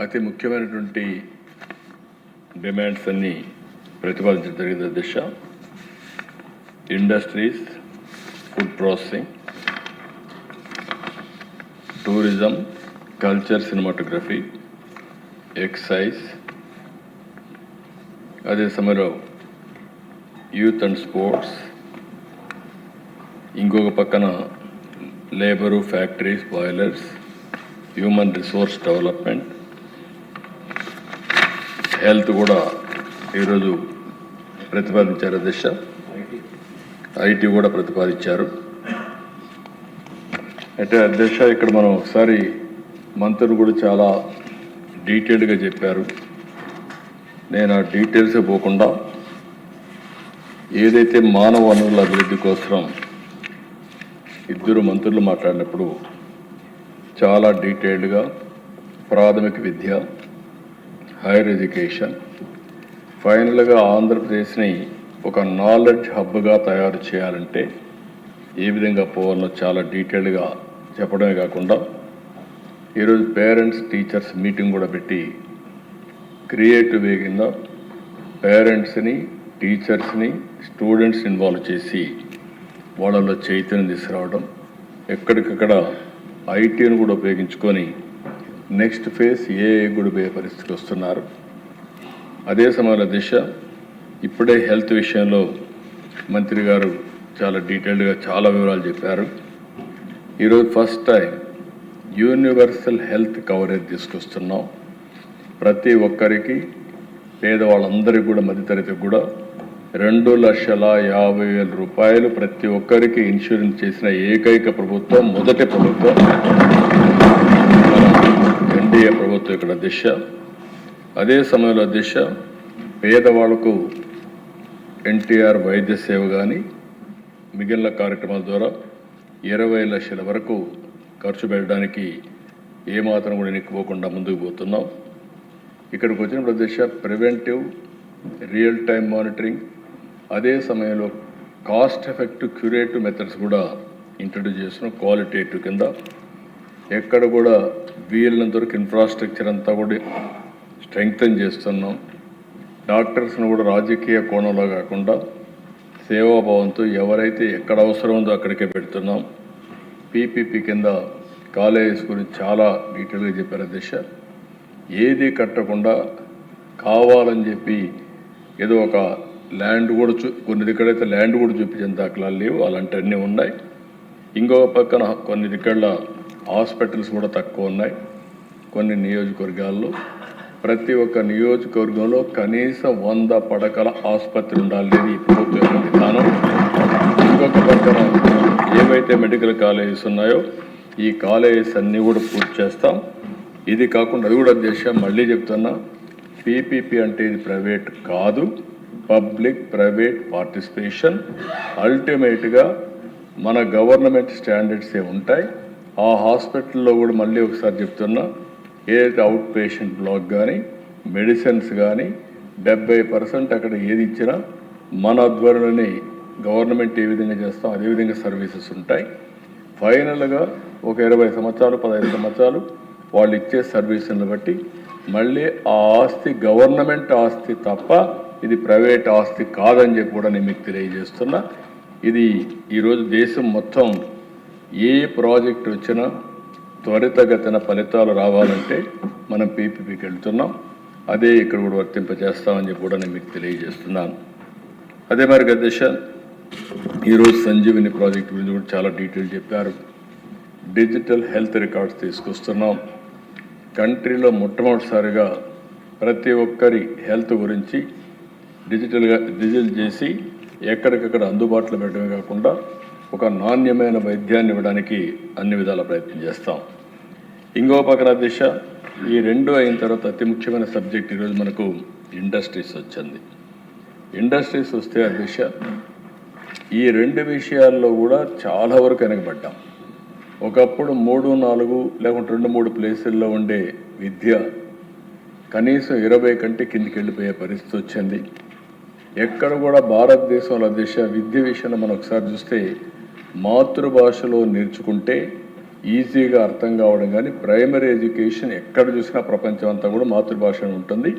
అతి ముఖ్యమైనటువంటి డిమాండ్స్ అన్ని ప్రతిపాదించడం జరిగింది అధ్యక్ష. Industries, food processing, tourism, culture, cinematography, excise, అదే సమయంలో యూత్ అండ్ స్పోర్ట్స్, ఇంకొక పక్కన labour, factories, boilers, human resource development, health కూడా ఈరోజు ప్రతిపాదించారు అధ్యక్ష. ఐటీ కూడా ప్రతిపాదించారు. అయితే అధ్యక్ష, ఇక్కడ మనం ఒకసారి మంత్రులు కూడా చాలా డీటెయిల్డ్గా చెప్పారు. నేను ఆ డీటెయిల్సే పోకుండా ఏదైతే మానవ వనరుల అభివృద్ధి కోసం ఇద్దరు మంత్రులు మాట్లాడినప్పుడు చాలా డీటెయిల్డ్గా ప్రాథమిక విద్య, హైయర్ ఎడ్యుకేషన్, ఫైనల్గా ఆంధ్రప్రదేశ్ని ఒక నాలెడ్జ్ హబ్గా తయారు చేయాలంటే ఏ విధంగా పోవాలో చాలా డీటెయిల్డ్గా చెప్పడమే కాకుండా ఈరోజు పేరెంట్స్ టీచర్స్ మీటింగ్ కూడా పెట్టి క్రియేటివ్ వే కింద పేరెంట్స్ని, టీచర్స్ని, స్టూడెంట్స్ ఇన్వాల్వ్ చేసి వాళ్ళలో చైతన్యం తీసుకురావడం, ఎక్కడికక్కడ ఐటీని కూడా ఉపయోగించుకొని నెక్స్ట్ ఫేజ్ ఏఐ కూడా పోయే పరిస్థితికి వస్తున్నారు. అదే సమయంలో దిశ ఇప్పుడే హెల్త్ విషయంలో మంత్రి గారు చాలా డీటెయిల్డ్గా చాలా వివరాలు చెప్పారు. ఈరోజు first time universal health coverage తీసుకొస్తున్నాం. ప్రతి ఒక్కరికి, పేదవాళ్ళందరికీ కూడా, మధ్యతరగతికి కూడా 2,50,000 రూపాయలు ప్రతి ఒక్కరికి ఇన్సూరెన్స్ చేసిన ఏకైక ప్రభుత్వం, మొదటి ప్రభుత్వం ఎన్డీఏ ప్రభుత్వం ఇక్కడ దిశ. అదే సమయంలో దిశ పేదవాళ్లకు ఎన్టీఆర్ వైద్య సేవ కానీ మిగిలిన కార్యక్రమాల ద్వారా 20 లక్షల వరకు ఖర్చు పెట్టడానికి ఏమాత్రం కూడా నెక్కిపోకుండా ముందుకు పోతున్నాం. ఇక్కడికి వచ్చినప్పుడు దిశ ప్రివెంటివ్, రియల్ టైం మానిటరింగ్, అదే సమయంలో కాస్ట్ ఎఫెక్టివ్ క్యూరేటివ్ మెథడ్స్ కూడా ఇంట్రడ్యూస్ చేస్తున్నాం. క్వాలిటేటివ్ కింద ఎక్కడ కూడా వీళ్ళంత వరకు ఇన్ఫ్రాస్ట్రక్చర్ అంతా కూడా స్ట్రెంగ్తన్ చేస్తున్నాం. డాక్టర్స్ను కూడా రాజకీయ కోణంలో కాకుండా సేవాభావంతో ఎవరైతే ఎక్కడ అవసరం ఉందో అక్కడికే పెడుతున్నాం. పీపీపీ కింద కాలేజెస్ గురించి చాలా డీటెయిల్గా చెప్పారు అధ్యక్ష. ఏది కట్టకుండా కావాలని చెప్పి ఏదో ఒక ల్యాండ్ కూడా కొన్ని దిక్కడైతే ల్యాండ్ కూడా చూపించిన దాఖలాలు లేవు, అలాంటివన్నీ ఉన్నాయి. ఇంకొక పక్కన కొన్ని దిక్కల హాస్పిటల్స్ కూడా తక్కువ ఉన్నాయి. కొన్ని నియోజకవర్గాల్లో ప్రతి ఒక్క నియోజకవర్గంలో కనీసం 100 పడకల ఆసుపత్రి ఉండాలనేది ఈ ప్రభుత్వం యొక్క విధానం. ఇంకొక పక్కన ఏవైతే మెడికల్ కాలేజెస్ ఉన్నాయో ఈ కాలేజెస్ అన్నీ కూడా పూర్తి చేస్తాం. ఇది కాకుండా అది కూడా అధ్యక్ష మళ్ళీ చెప్తున్నా, పీపీపీ అంటే ఇది ప్రైవేట్ కాదు, పబ్లిక్ ప్రైవేట్ పార్టిసిపేషన్. అల్టిమేట్గా మన గవర్నమెంట్ స్టాండర్డ్సే ఉంటాయి. ఆ హాస్పిటల్లో కూడా మళ్ళీ ఒకసారి చెప్తున్నా, ఏదైతే అవుట్ పేషెంట్ బ్లాక్ కానీ మెడిసిన్స్ కానీ 70% అక్కడ ఏది ఇచ్చినా మన ఆధ్వర్యంలోనే గవర్నమెంట్ ఏ విధంగా చేస్తాం అదేవిధంగా సర్వీసెస్ ఉంటాయి. ఫైనల్గా ఒక 20 సంవత్సరాలు 15 సంవత్సరాలు వాళ్ళు ఇచ్చే సర్వీసులను బట్టి మళ్ళీ ఆ ఆస్తి గవర్నమెంట్ ఆస్తి తప్ప ఇది ప్రైవేట్ ఆస్తి కాదని చెప్పి కూడా నేను మీకు తెలియజేస్తున్నా. ఇది ఈరోజు దేశం మొత్తం ఏ ప్రాజెక్ట్ వచ్చినా త్వరితగతిన ఫలితాలు రావాలంటే మనం పీపీపీకి వెళ్తున్నాం. అదే ఇక్కడ కూడా వర్తింపజేస్తామని చెప్పి కూడా నేను మీకు తెలియజేస్తున్నాను. అదే మరి అధ్యక్ష, ఈరోజు సంజీవిని ప్రాజెక్ట్ గురించి కూడా చాలా డీటెయిల్ చెప్పారు. డిజిటల్ హెల్త్ రికార్డ్స్ తీసుకొస్తున్నాం. కంట్రీలో మొట్టమొదటిసారిగా ప్రతి ఒక్కరి హెల్త్ గురించి డిజిటల్ చేసి ఎక్కడికక్కడ అందుబాటులో పెట్టడమే కాకుండా ఒక నాణ్యమైన వైద్యాన్ని ఇవ్వడానికి అన్ని విధాల ప్రయత్నం చేస్తాం. ఇంకో పక్కన దిశ ఈ రెండు అయిన తర్వాత అతి ముఖ్యమైన సబ్జెక్ట్ ఈరోజు మనకు ఇండస్ట్రీస్ వచ్చింది. ఇండస్ట్రీస్ వస్తే ఆ దిశ ఈ రెండు విషయాల్లో కూడా చాలా వరకు వెనకబడ్డాం. ఒకప్పుడు 3-4 లేకుంటే 2-3 ప్లేసుల్లో ఉండే విద్య కనీసం 20 కంటే కిందికి వెళ్ళిపోయే పరిస్థితి వచ్చింది. ఎక్కడ కూడా భారతదేశంలో దిశ విద్య విషయంలో మనం ఒకసారి చూస్తే మాతృభాషలో నేర్చుకుంటే ఈజీగా అర్థం కావడం, కానీ ప్రైమరీ ఎడ్యుకేషన్ ఎక్కడ చూసినా ప్రపంచం అంతా కూడా మాతృభాష ఉంటుంది.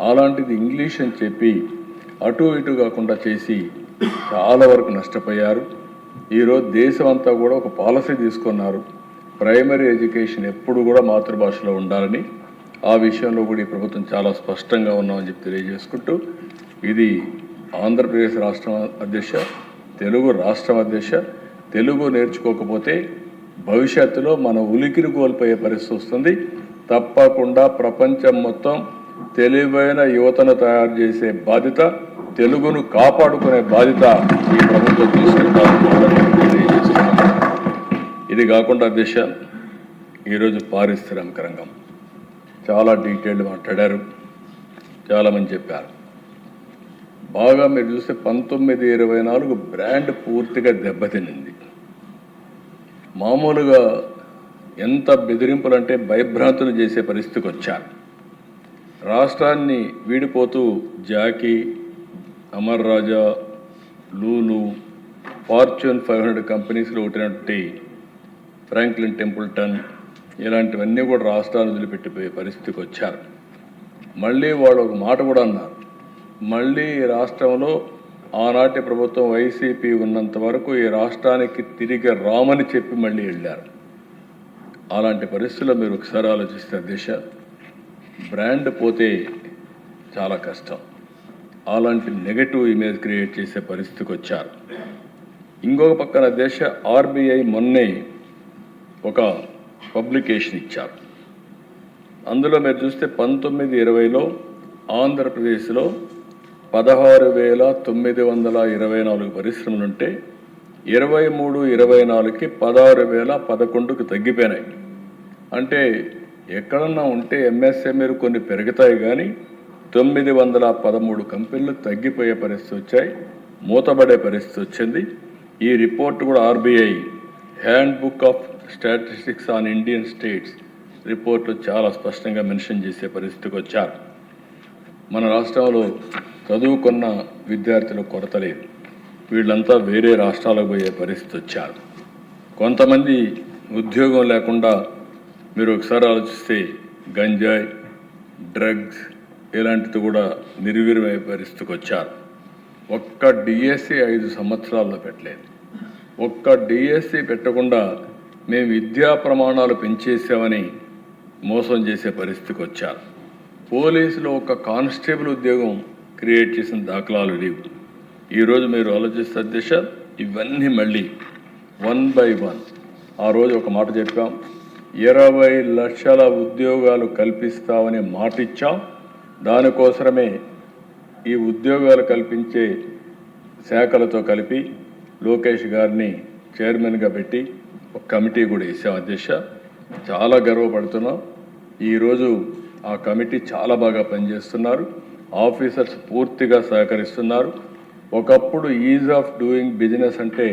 అలాంటిది ఇంగ్లీష్ అని చెప్పి అటు ఇటు కాకుండా చేసి చాలా వరకు నష్టపోయారు. ఈరోజు దేశం అంతా కూడా ఒక పాలసీ తీసుకున్నారు, ప్రైమరీ ఎడ్యుకేషన్ ఎప్పుడు కూడా మాతృభాషలో ఉండాలని. ఆ విషయంలో కూడా ఈ ప్రభుత్వం చాలా స్పష్టంగా ఉన్నామని చెప్పి తెలియజేసుకుంటూ, ఇది ఆంధ్రప్రదేశ్ రాష్ట్రం అధ్యక్ష, తెలుగు రాష్ట్రం అధ్యక్ష, తెలుగు నేర్చుకోకపోతే భవిష్యత్తులో మన ఉనికిని కోల్పోయే పరిస్థితి వస్తుంది. తప్పకుండా ప్రపంచం మొత్తం తెలివైన యువతను తయారు చేసే బాధ్యత, తెలుగును కాపాడుకునే బాధ్యత ఈ ప్రభుత్వం తీసుకుంటామని తెలియజేస్తున్నాం. ఇది కాకుండా అధ్యక్ష, ఈరోజు పారిశ్రామిక రంగం చాలా డీటెయిల్డ్ మాట్లాడారు, చాలామంది చెప్పారు. బాగా మీరు చూస్తే 1924 బ్రాండ్ పూర్తిగా దెబ్బతినింది. మామూలుగా ఎంత బెదిరింపులంటే భయభ్రాంతులు చేసే పరిస్థితికి వచ్చారు. రాష్ట్రాన్ని వీడిపోతూ జాకీ, అమర్ రాజా, లూలు, ఫార్చ్యూన్ 500 కంపెనీస్లో ఉంటున్నటువంటి ఫ్రాంక్లిన్ టెంపుల్టన్ ఇలాంటివన్నీ కూడా రాష్ట్రాలు వదిలిపెట్టిపోయే పరిస్థితికి వచ్చారు. మళ్ళీ వాళ్ళు ఒక మాట కూడా అన్నారు, మళ్ళీ ఈ రాష్ట్రంలో ఆనాటి ప్రభుత్వం వైసీపీ ఉన్నంత వరకు ఈ రాష్ట్రానికి తిరిగి రామని చెప్పి మళ్ళీ వెళ్ళారు. అలాంటి పరిస్థితుల్లో మీరు ఒకసారి ఆలోచిస్తే దిశ బ్రాండ్ పోతే చాలా కష్టం. అలాంటి నెగటివ్ ఇమేజ్ క్రియేట్ చేసే పరిస్థితికి వచ్చారు. ఇంకొక పక్కన దేశ ఆర్బీఐ మొన్నే ఒక పబ్లికేషన్ ఇచ్చారు. అందులో మీరు చూస్తే 1920లో ఆంధ్రప్రదేశ్లో 16,924 పరిశ్రమలుంటే 23-24కి 16,011కి తగ్గిపోయినాయి. అంటే ఎక్కడన్నా ఉంటే ఎంఎస్ఎంఈలు కొన్ని పెరుగుతాయి, కానీ 913 కంపెనీలు తగ్గిపోయే పరిస్థితి వచ్చాయి, మూతబడే పరిస్థితి వచ్చింది. ఈ రిపోర్ట్ కూడా RBI hand book of statistics on Indian states రిపోర్ట్లు చాలా స్పష్టంగా మెన్షన్ చేసే పరిస్థితికి వచ్చారు. మన రాష్ట్రంలో చదువుకున్న విద్యార్థుల కొరత లేదు, వీళ్ళంతా వేరే రాష్ట్రాలకు పోయే పరిస్థితి వచ్చారు. కొంతమంది ఉద్యోగం లేకుండా మీరు ఒకసారి ఆలోచిస్తే గంజాయి, డ్రగ్స్ ఇలాంటిది కూడా నిర్వీర్యమయ్యే పరిస్థితికి వచ్చారు. ఒక్క డిఎస్సి 5 సంవత్సరాల్లో పెట్టలేదు. ఒక్క డిఎస్సి పెట్టకుండా మేము విద్యా ప్రమాణాలు పెంచేసామని మోసం చేసే పరిస్థితికి వచ్చారు. పోలీసులు ఒక కానిస్టేబుల్ ఉద్యోగం క్రియేట్ చేసిన దాఖలాలు లేవు. ఈరోజు మీరు ఆలోచిస్తే అధ్యక్ష, ఇవన్నీ మళ్ళీ 1 by 1 ఆ రోజు ఒక మాట చెప్పాం, 20 లక్షల ఉద్యోగాలు కల్పిస్తామని మాట ఇచ్చాం. దానికోసమే ఈ ఉద్యోగాలు కల్పించే శాఖలతో కలిపి లోకేష్ గారిని చైర్మన్గా పెట్టి ఒక కమిటీ కూడా వేసాం అధ్యక్ష. చాలా గర్వపడుతున్నాం. ఈరోజు ఆ కమిటీ చాలా బాగా పనిచేస్తున్నారు, ఆఫీసర్స్ పూర్తిగా సహకరిస్తున్నారు. ఒకప్పుడు ఈజ్ ఆఫ్ డూయింగ్ బిజినెస్ అంటే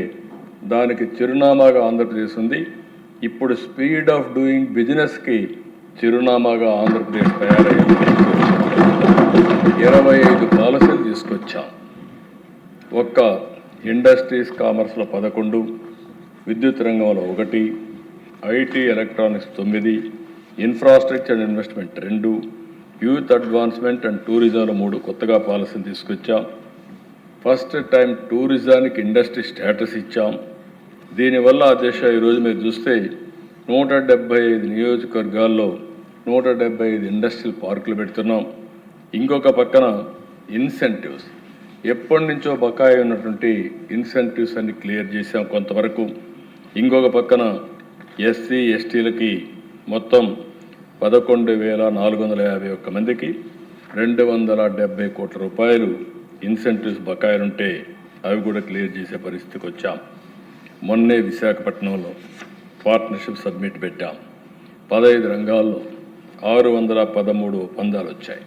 దానికి చిరునామాగా ఆంధ్రప్రదేశ్ ఉంది. ఇప్పుడు స్పీడ్ ఆఫ్ డూయింగ్ బిజినెస్కి చిరునామాగా ఆంధ్రప్రదేశ్ తయారయ్యింది. 25 పాలసీలు తీసుకొచ్చాం. ఒక్క ఇండస్ట్రీస్ కామర్స్లో 11, విద్యుత్ రంగంలో 1, IT electronics 9, infrastructure and investment 2, youth advancement and టూరిజంలో 3 కొత్తగా పాలసీలు తీసుకొచ్చాం. ఫస్ట్ టైం టూరిజానికి ఇండస్ట్రీ స్టేటస్ ఇచ్చాం. దీనివల్ల ఆ దేశ ఈరోజు మీరు చూస్తే 175 నియోజకవర్గాల్లో 175 ఇండస్ట్రియల్ పార్కులు పెడుతున్నాం. ఇంకొక పక్కన ఇన్సెంటివ్స్, ఎప్పటి నుంచో బకాయి ఉన్నటువంటి ఇన్సెంటివ్స్ అన్ని క్లియర్ చేసాం కొంతవరకు. ఇంకొక పక్కన ఎస్సీ ఎస్టీలకి మొత్తం 11,451 మందికి 270 కోట్ల రూపాయలు ఇన్సెంటివ్స్ బకాయిలుంటే అవి కూడా క్లియర్ చేసే పరిస్థితికి వచ్చాం. మొన్నే విశాఖపట్నంలో పార్ట్నర్షిప్ సబ్మిట్ పెట్టాం. 15 రంగాల్లో 613 ఒప్పందాలు వచ్చాయి.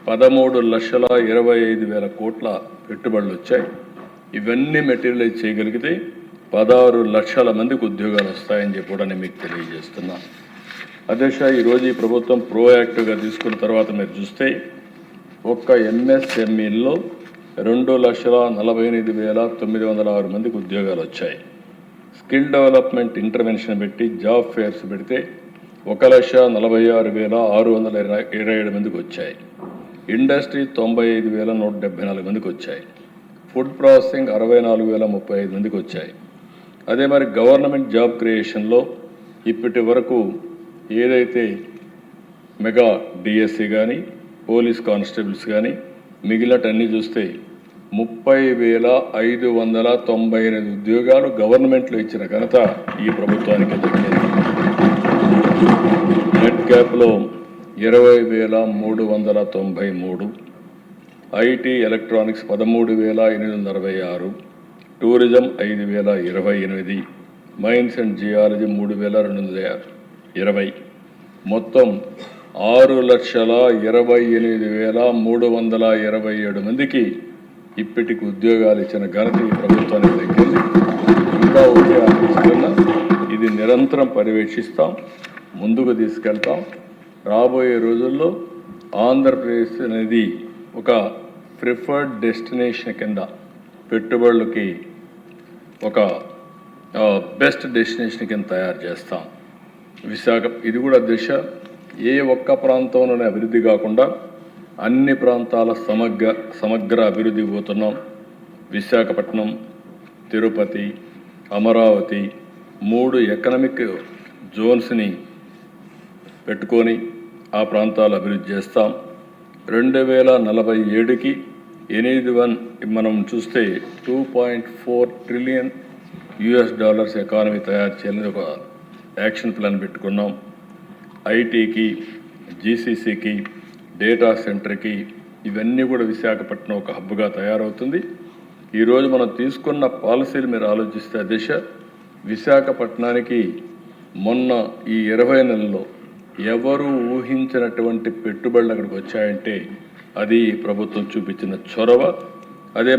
13,25,000 కోట్ల పెట్టుబడులు వచ్చాయి. ఇవన్నీ మెటీరియలైజ్ చేయగలిగితే 16 లక్షల మందికి ఉద్యోగాలు వస్తాయని చెప్పి కూడా నేను మీకు తెలియజేస్తున్నాను. అధ్యక్ష, ఈరోజు ఈ ప్రభుత్వం ప్రోయాక్టివ్గా తీసుకున్న తర్వాత మీరు చూస్తే ఒక్క ఎంఎస్ఎంఈల్లో 2,48,906 మందికి ఉద్యోగాలు వచ్చాయి. స్కిల్ డెవలప్మెంట్ ఇంటర్వెన్షన్ పెట్టి జాబ్ ఫేర్స్ పెడితే 1,46,627 మందికి వచ్చాయి. ఇండస్ట్రీ 95,174 మందికి వచ్చాయి. ఫుడ్ ప్రాసెసింగ్ 64,035 మందికి వచ్చాయి. అదే మరి గవర్నమెంట్ జాబ్ క్రియేషన్లో ఇప్పటి వరకు ఏదైతే మెగా డిఎస్సి కానీ పోలీస్ కానిస్టేబుల్స్ కానీ మిగిలినటన్నీ చూస్తే 30,598 ఉద్యోగాలు గవర్నమెంట్లో ఇచ్చిన ఘనత ఈ ప్రభుత్వానికి దక్కింది. నెట్ క్యాప్లో 20,393, IT electronics 13,866, tourism 5,028, mines and geology 3,220, మొత్తం 6,28,327 మందికి ఇప్పటికి ఉద్యోగాలు ఇచ్చిన ఘనత ఈ ప్రభుత్వానికి దక్కింది. ఇంకా ఉద్యోగాలు ఇది నిరంతరం పర్యవేక్షిస్తాం, ముందుకు తీసుకెళ్తాం. రాబోయే రోజుల్లో ఆంధ్రప్రదేశ్ అనేది ఒక ప్రిఫర్డ్ డెస్టినేషన్ కింద పెట్టుబడులకి ఒక బెస్ట్ డెస్టినేషన్ కింద తయారు చేస్తాం. విశాఖ ఇది కూడా దిశ. ఏ ఒక్క ప్రాంతంలోనే అభివృద్ధి కాకుండా అన్ని ప్రాంతాల సమగ్ర అభివృద్ధి పోతున్నాం. విశాఖపట్నం, తిరుపతి, అమరావతి 3 ఎకనామిక్ జోన్స్ని పెట్టుకొని ఆ ప్రాంతాలు అభివృద్ధి చేస్తాం. 2047కి మనం చూస్తే $2.4 ట్రిలియన్ ఎకానమీ తయారు చేయాలని ఒక యాక్షన్ ప్లాన్ పెట్టుకున్నాం. ఐటీకి, జీసీసీకి, డేటా సెంటర్కి ఇవన్నీ కూడా విశాఖపట్నం ఒక హబ్గా తయారవుతుంది. ఈరోజు మనం తీసుకున్న పాలసీలు మీరు ఆలోచిస్తే దిశ విశాఖపట్నానికి మొన్న ఈ 20 నెలల్లో ఎవరు ఊహించినటువంటి పెట్టుబడులు అక్కడికి వచ్చాయంటే అది ప్రభుత్వం చూపించిన చొరవ.